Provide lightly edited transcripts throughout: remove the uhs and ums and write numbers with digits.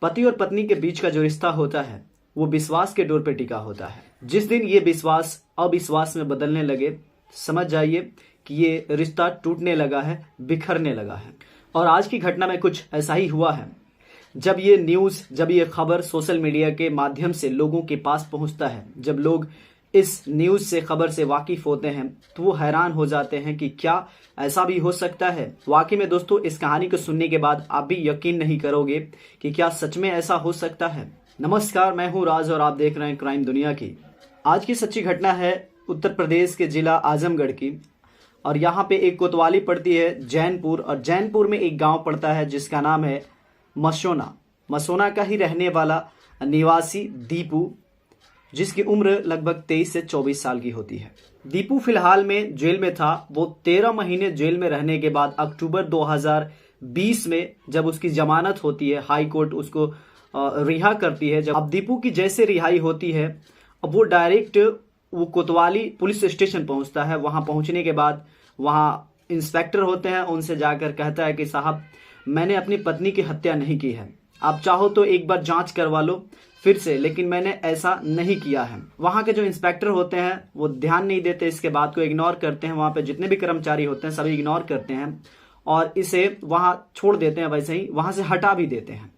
पति और पत्नी के बीच का जो रिश्ता होता है वो विश्वास के डोर पे टिका होता है। जिस दिन ये विश्वास अविश्वास में बदलने लगे, समझ जाइए कि ये रिश्ता टूटने लगा है, बिखरने लगा है। और आज की घटना में कुछ ऐसा ही हुआ है। जब ये न्यूज़, जब ये खबर सोशल मीडिया के माध्यम से लोगों के पास पहुंचता है, जब लोग इस न्यूज़ से, खबर से वाकिफ होते हैं, तो वो हैरान हो जाते हैं कि क्या ऐसा भी हो सकता है। वाकई में दोस्तों, इस कहानी को सुनने के बाद आप भी यकीन नहीं करोगे कि क्या सच में ऐसा हो सकता है। नमस्कार, मैं हूं राज और आप देख रहे हैं क्राइम दुनिया की। आज की सच्ची घटना है उत्तर प्रदेश के जिला आजमगढ़ की, और यहाँ पे एक कोतवाली पड़ती है जैनपुर, और जैनपुर में एक गांव पड़ता है जिसका नाम है मसोना। मसोना का ही रहने वाला निवासी दीपू, जिसकी उम्र लगभग 23 से 24 साल की होती है। दीपू फिलहाल में जेल में था। वो 13 महीने जेल में रहने के बाद अक्टूबर 2020 में जब उसकी जमानत होती है, हाई कोर्ट उसको रिहा करती है। जब अब दीपू की जैसे रिहाई होती है, अब वो डायरेक्ट वो कोतवाली पुलिस स्टेशन पहुंचता है। वहां पहुंचने के बाद वहां इंस्पेक्टर होते हैं, उनसे जाकर कहता है कि साहब, मैंने अपनी पत्नी की हत्या नहीं की है, आप चाहो तो एक बार जांच करवा लो फिर से, लेकिन मैंने ऐसा नहीं किया है। वहां के जो इंस्पेक्टर होते हैं वो ध्यान नहीं देते, इसके बात को इग्नोर करते हैं। वहां पे जितने भी कर्मचारी होते हैं सभी इग्नोर करते हैं और इसे वहां छोड़ देते हैं, वैसे ही वहां से हटा भी देते हैं।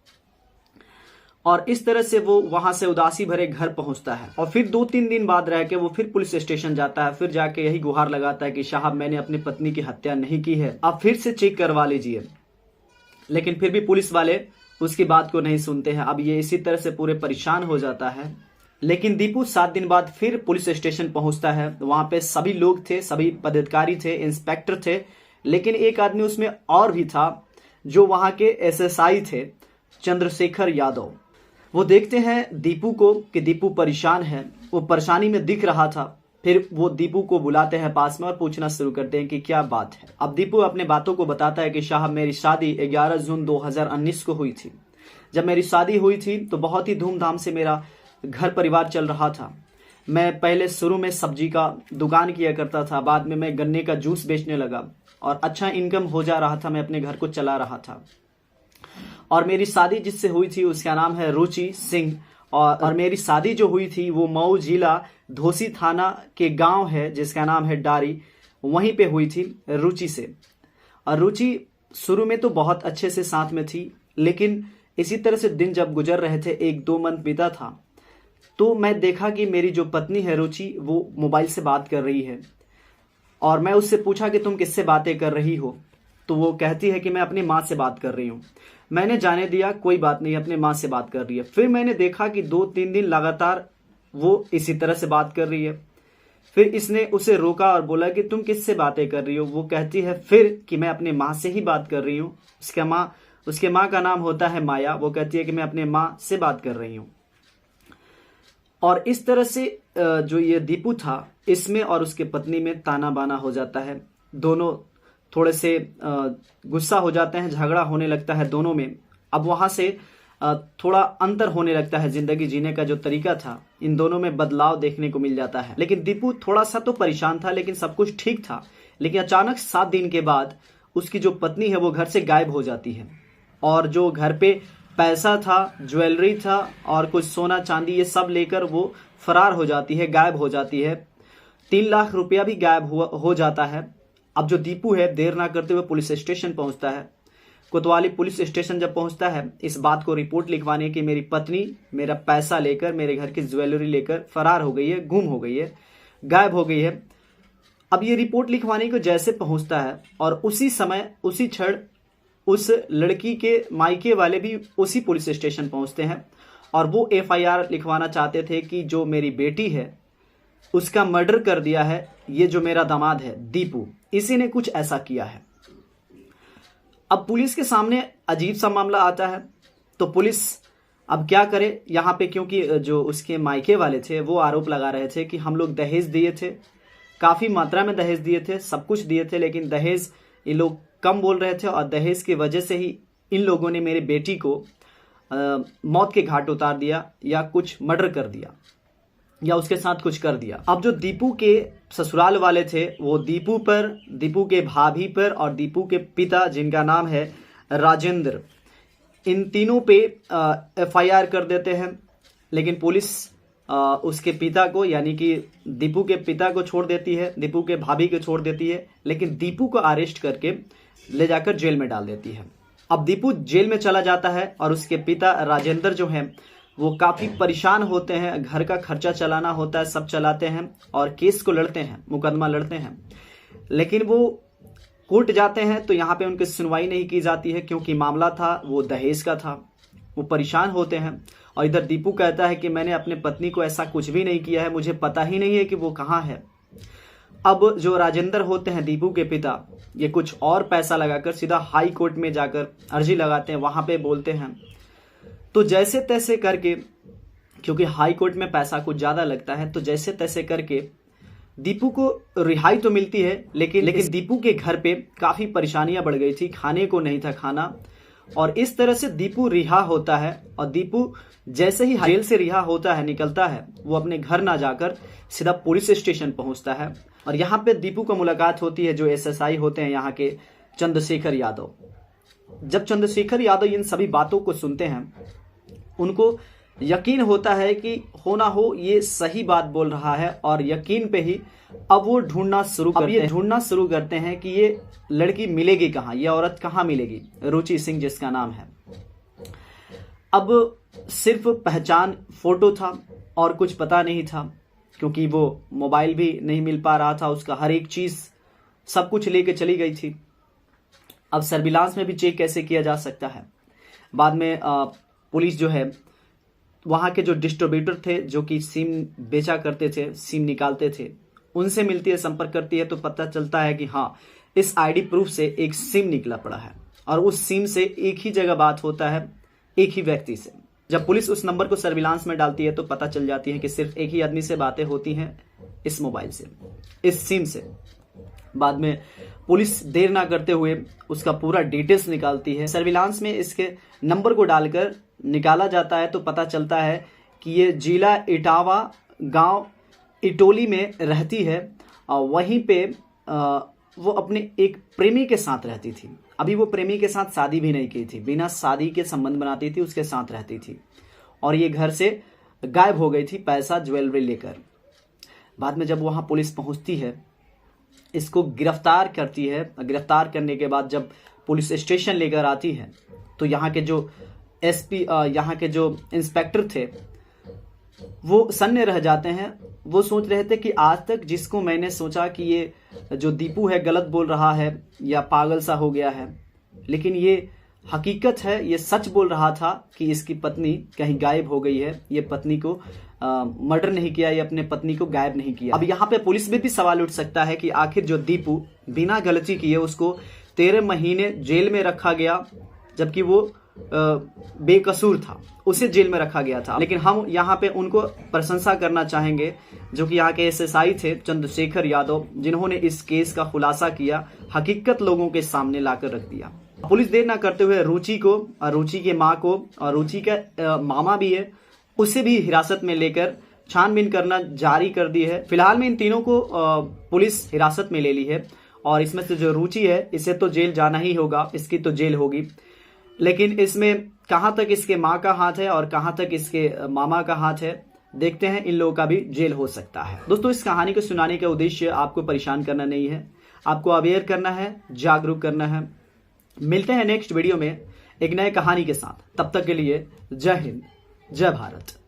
और इस तरह से वो वहां से उदासी भरे घर पहुंचता है। और फिर 2-3 दिन बाद रह के वो फिर पुलिस स्टेशन जाता है। फिर जाके यही गुहार लगाता है कि साहब, मैंने अपनी पत्नी की हत्या नहीं की है, आप फिर से चेक करवा लीजिए। लेकिन फिर भी पुलिस वाले उसकी बात को नहीं सुनते हैं। अब ये इसी तरह से पूरे परेशान हो जाता है। लेकिन दीपू 7 दिन बाद फिर पुलिस स्टेशन पहुंचता है। वहां पे सभी लोग थे, सभी पदाधिकारी थे, इंस्पेक्टर थे, लेकिन एक आदमी उसमें और भी था जो वहां के एसएसआई थे, चंद्रशेखर यादव। वो देखते हैं दीपू को कि दीपू परेशान है, वो परेशानी में दिख रहा था। फिर वो दीपू को बुलाते हैं पास में और पूछना शुरू करते हैं कि क्या बात है। अब दीपू अपने बातों को बताता है कि साहब, मेरी शादी 11 जून 2019 को हुई थी। जब मेरी शादी हुई थी तो बहुत ही धूमधाम से मेरा घर परिवार चल रहा था। मैं पहले शुरू में सब्जी का दुकान किया करता था, बाद में मैं गन्ने का जूस बेचने लगा और अच्छा इनकम हो जा रहा था, मैं अपने घर को चला रहा था। और मेरी शादी जिससे हुई थी उसका नाम है रुचि सिंह, और मेरी शादी जो हुई थी वो मऊ जिला धोसी थाना के गांव है जिसका नाम है डारी, वहीं पे हुई थी रुचि से। और रुचि शुरू में तो बहुत अच्छे से साथ में थी, लेकिन इसी तरह से दिन जब गुजर रहे थे, 1-2 मंथ बीता था, तो मैं देखा कि मेरी जो पत्नी है रुचि, वो मोबाइल से बात कर रही है। और मैं उससे पूछा कि तुम किससे बातें कर रही हो, तो वो कहती है कि मैं अपनी माँ से बात कर रही हूँ। मैंने जाने दिया, कोई बात नहीं, अपने माँ से बात कर रही है। फिर मैंने देखा कि 2-3 दिन लगातार वो इसी तरह से बात कर रही है। फिर इसने उसे रोका और बोला कि तुम किससे बातें कर रही हो। वो कहती है फिर कि मैं अपने माँ से ही बात कर रही हूँ। उसके माँ का नाम होता है माया। वो कहती है कि मैं अपने माँ से बात कर रही हूँ। और इस तरह से जो ये दीपू था, इसमें और उसके पत्नी में ताना बाना हो जाता है। दोनों थोड़े से गुस्सा हो जाते हैं, झगड़ा होने लगता है दोनों में। अब वहां से थोड़ा अंतर होने लगता है, जिंदगी जीने का जो तरीका था, इन दोनों में बदलाव देखने को मिल जाता है। लेकिन दीपू थोड़ा सा तो परेशान था, लेकिन सब कुछ ठीक था। लेकिन अचानक 7 दिन के बाद उसकी जो पत्नी है वो घर से गायब हो जाती है। और जो घर पे पैसा था, ज्वेलरी था और कुछ सोना चांदी, ये सब लेकर वो फरार हो जाती है, गायब हो जाती है। 3 लाख रुपया भी गायब हो जाता है। अब जो दीपू है देर ना करते हुए पुलिस स्टेशन पहुंचता है। कोतवाली पुलिस स्टेशन जब पहुंचता है, इस बात को रिपोर्ट लिखवाने की मेरी पत्नी मेरा पैसा लेकर, मेरे घर की ज्वेलरी लेकर फरार हो गई है, गुम हो गई है, गायब हो गई है। अब ये रिपोर्ट लिखवाने को जैसे पहुंचता है, और उसी समय, उसी क्षण उस लड़की के मायके वाले भी उसी पुलिस स्टेशन पहुंचते हैं और वो FIR लिखवाना चाहते थे कि जो मेरी बेटी है उसका मर्डर कर दिया है ये जो मेरा दामाद है दीपू, इसी ने कुछ ऐसा किया है। अब पुलिस के सामने अजीब सा मामला आता है, तो पुलिस अब क्या करे यहाँ पे, क्योंकि जो उसके मायके वाले थे वो आरोप लगा रहे थे कि हम लोग दहेज दिए थे, काफ़ी मात्रा में दहेज दिए थे, सब कुछ दिए थे, लेकिन दहेज ये लोग कम बोल रहे थे और दहेज की वजह से ही इन लोगों ने मेरी बेटी को मौत के घाट उतार दिया या कुछ मर्डर कर दिया या उसके साथ कुछ कर दिया। अब जो दीपू के ससुराल वाले थे वो दीपू पर, दीपू के भाभी पर और दीपू के पिता जिनका नाम है राजेंद्र, इन तीनों पे FIR कर देते हैं, लेकिन पुलिस उसके पिता को यानी कि दीपू के पिता को छोड़ देती है, दीपू के भाभी को छोड़ देती है, लेकिन दीपू को अरेस्ट करके ले जाकर जेल में डाल देती है। अब दीपू जेल में चला जाता है और उसके पिता राजेंद्र जो हैं वो काफ़ी परेशान होते हैं, घर का खर्चा चलाना होता है, सब चलाते हैं और केस को लड़ते हैं, मुकदमा लड़ते हैं, लेकिन वो कोर्ट जाते हैं तो यहाँ पे उनकी सुनवाई नहीं की जाती है क्योंकि मामला था वो दहेज का था। वो परेशान होते हैं और इधर दीपू कहता है कि मैंने अपने पत्नी को ऐसा कुछ भी नहीं किया है, मुझे पता ही नहीं है कि वो कहाँ है। अब जो राजेंद्र होते हैं दीपू के पिता, ये कुछ और पैसा लगाकर सीधा हाई कोर्ट में जाकर अर्जी लगाते हैं, वहाँ पे बोलते हैं। तो जैसे तैसे करके, क्योंकि हाई कोर्ट में पैसा कुछ ज़्यादा लगता है, तो जैसे तैसे करके दीपू को रिहाई तो मिलती है, लेकिन दीपू के घर पे काफ़ी परेशानियां बढ़ गई थी, खाने को नहीं था खाना, और इस तरह से दीपू रिहा होता है। और दीपू जैसे ही जेल से रिहा होता है, निकलता है, वो अपने घर ना जाकर सीधा पुलिस स्टेशन पहुंचता है और यहाँ पे दीपू को मुलाकात होती है जो SSI होते हैं यहाँ के, चंद्रशेखर यादव। जब चंद्रशेखर यादव इन सभी बातों को सुनते हैं, उनको यकीन होता है कि हो ना हो ये सही बात बोल रहा है, और यकीन पे ही अब वो ढूंढना शुरू करते हैं कि ये लड़की मिलेगी कहाँ, ये औरत कहाँ मिलेगी, रुचि सिंह जिसका नाम है। अब सिर्फ पहचान फोटो था और कुछ पता नहीं था, क्योंकि वो मोबाइल भी नहीं मिल पा रहा था, उसका हर एक चीज सब कुछ लेके चली गई थी। अब सर्विलांस में भी चेक कैसे किया जा सकता है। बाद में पुलिस जो है वहाँ के जो डिस्ट्रीब्यूटर थे जो कि सिम बेचा करते थे, सिम निकालते थे, उनसे मिलती है, संपर्क करती है, तो पता चलता है कि हाँ, इस ID प्रूफ से एक सिम निकला पड़ा है और उस सिम से एक ही जगह बात होता है, एक ही व्यक्ति से। जब पुलिस उस नंबर को सर्विलांस में डालती है तो पता चल जाती है कि सिर्फ एक ही आदमी से बातें होती हैं, इस मोबाइल से, इस सिम से। बाद में पुलिस देर ना करते हुए उसका पूरा डिटेल्स निकालती है। सर्विलांस में इसके नंबर को डालकर निकाला जाता है तो पता चलता है कि ये जिला इटावा गांव इटोली में रहती है और वहीं पे वो अपने एक प्रेमी के साथ रहती थी। अभी वो प्रेमी के साथ शादी भी नहीं की थी, बिना शादी के संबंध बनाती थी, उसके साथ रहती थी और ये घर से गायब हो गई थी पैसा ज्वेलरी लेकर। बाद में जब वहाँ पुलिस पहुँचती है, इसको गिरफ्तार करती है। गिरफ्तार करने के बाद जब पुलिस स्टेशन लेकर आती है तो यहाँ के जो SP, यहाँ के जो इंस्पेक्टर थे वो सन्ने रह जाते हैं। वो सोच रहे थे कि आज तक जिसको मैंने सोचा कि ये जो दीपू है गलत बोल रहा है या पागल सा हो गया है, लेकिन ये हकीकत है, ये सच बोल रहा था कि इसकी पत्नी कहीं गायब हो गई है, ये पत्नी को मर्डर नहीं किया, ये अपने पत्नी को गायब नहीं किया। अब यहाँ पे पुलिस में भी सवाल उठ सकता है कि आखिर जो दीपू बिना गलती किए उसको 13 महीने जेल में रखा गया, जबकि वो बेकसूर था, उसे जेल में रखा गया था। लेकिन हम यहाँ पे उनको प्रशंसा करना चाहेंगे जो कि यहाँ के SSI थे चंद्रशेखर यादव, जिन्होंने इस केस का खुलासा किया, हकीकत लोगों के सामने लाकर रख दिया। पुलिस देर ना करते हुए रुचि को और रुचि के माँ को और रुचि का मामा भी है, उसे भी हिरासत में लेकर छानबीन करना जारी कर दी है। फिलहाल में इन तीनों को पुलिस हिरासत में ले ली है और इसमें से जो रुचि है इसे तो जेल जाना ही होगा, इसकी तो जेल होगी, लेकिन इसमें कहाँ तक इसके माँ का हाथ है और कहाँ तक इसके मामा का हाथ है, देखते हैं। इन लोगों का भी जेल हो सकता है। दोस्तों, इस कहानी को सुनाने का उद्देश्य आपको परेशान करना नहीं है, आपको अवेयर करना है, जागरूक करना है। मिलते हैं नेक्स्ट वीडियो में एक नए कहानी के साथ। तब तक के लिए जय हिंद, जय भारत।